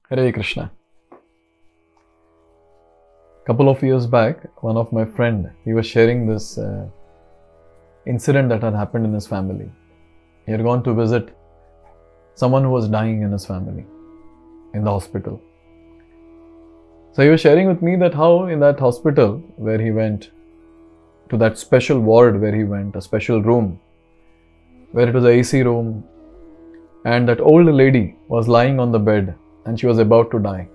Hare Krishna. Couple of years back, one of my friend, he was sharing this incident that had happened in his family. He had gone to visit someone who was dying in his family in the hospital. So he was sharing with me that how in that hospital where he went, to that special ward where he went, a special room, where it was a AC room, and that old lady was lying on the bed and she was about to die.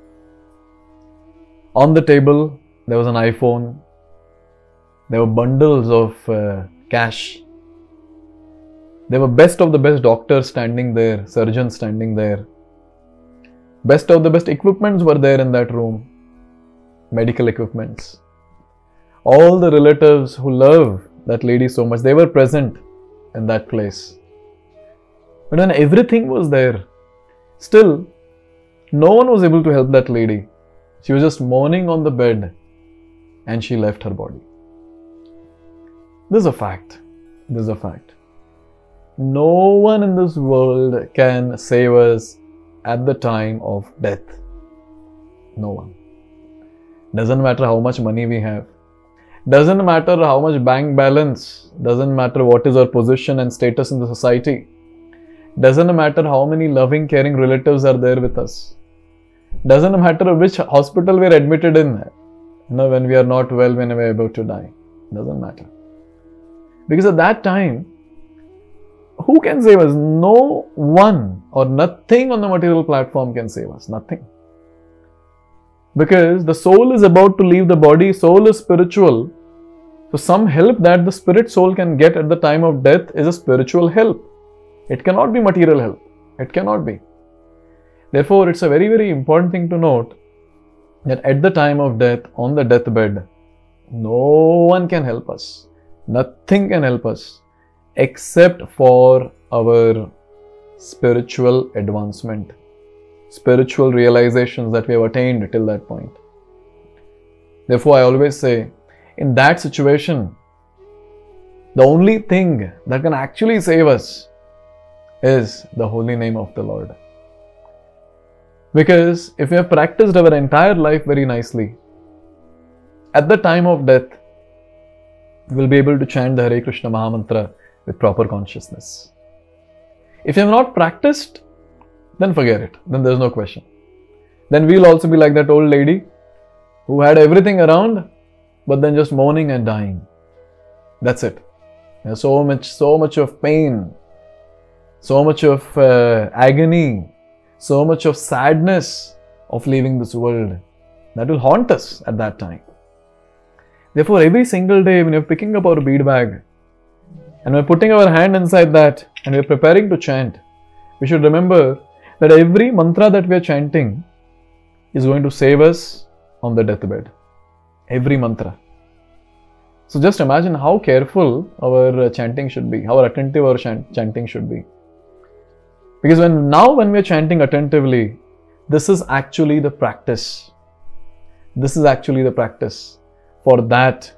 On the table, there was an iPhone. There were bundles of cash. There were best of the best doctors standing there, surgeons standing there. Best of the best equipments were there in that room. Medical equipments. All the relatives who love that lady so much, they were present in that place. But when everything was there, still, no one was able to help that lady. She was just moaning on the bed and she left her body. This is a fact. This is a fact. No one in this world can save us at the time of death. No one. Doesn't matter how much money we have. Doesn't matter how much bank balance. Doesn't matter what is our position and status in the society. Doesn't matter how many loving, caring relatives are there with us. Doesn't matter which hospital we are admitted in. When we are not well, when we are about to die. Doesn't matter. Because at that time, who can save us? No one or nothing on the material platform can save us. Nothing. Because the soul is about to leave the body, soul is spiritual. So some help that the spirit soul can get at the time of death is a spiritual help. It cannot be material help. It cannot be. Therefore, it's a very, very important thing to note that at the time of death, on the deathbed, no one can help us. Nothing can help us except for our spiritual advancement, spiritual realizations that we have attained till that point. Therefore, I always say, in that situation, the only thing that can actually save us is the holy name of the Lord. Because if we have practiced our entire life very nicely, at the time of death, we will be able to chant the Hare Krishna Mahamantra with proper consciousness. If you have not practiced, then forget it. Then there is no question. Then we will also be like that old lady who had everything around, but then just moaning and dying. That's it. There's so much of pain, so much of agony, so much of sadness of leaving this world that will haunt us at that time. Therefore, every single day when you're picking up our bead bag and we're putting our hand inside that and we're preparing to chant, we should remember that every mantra that we're chanting is going to save us on the deathbed. Every mantra. So just imagine how careful our chanting should be, how attentive our chanting should be. Because when we're chanting attentively, this is actually the practice. This is actually the practice for that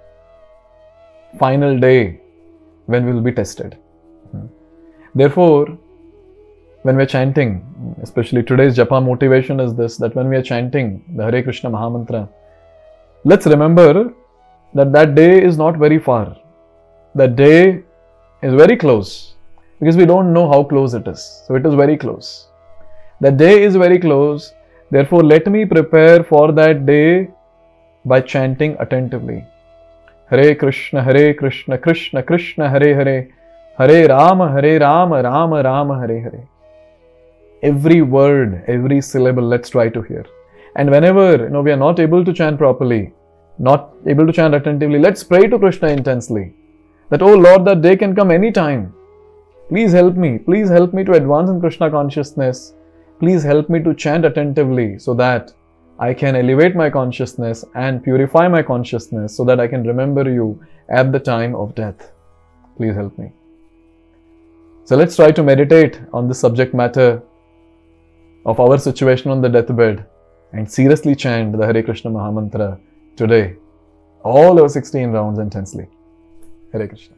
final day when we will be tested. Therefore, when we're chanting, especially today's Japa Motivation is this, that when we are chanting the Hare Krishna Mahamantra, let's remember that that day is not very far. That day is very close. Because we don't know how close it is. So it is very close. The day is very close. Therefore, let me prepare for that day by chanting attentively. Hare Krishna, Krishna Krishna, Hare Hare, Hare Rama, Rama Rama, Hare Hare. Every word, every syllable, let's try to hear. And whenever we are not able to chant properly, not able to chant attentively, let's pray to Krishna intensely. That, oh Lord, that day can come any time. Please help me to advance in Krishna consciousness. Please help me to chant attentively so that I can elevate my consciousness and purify my consciousness so that I can remember you at the time of death. Please help me. So let's try to meditate on the subject matter of our situation on the deathbed and seriously chant the Hare Krishna Mahamantra today. All our 16 rounds intensely. Hare Krishna.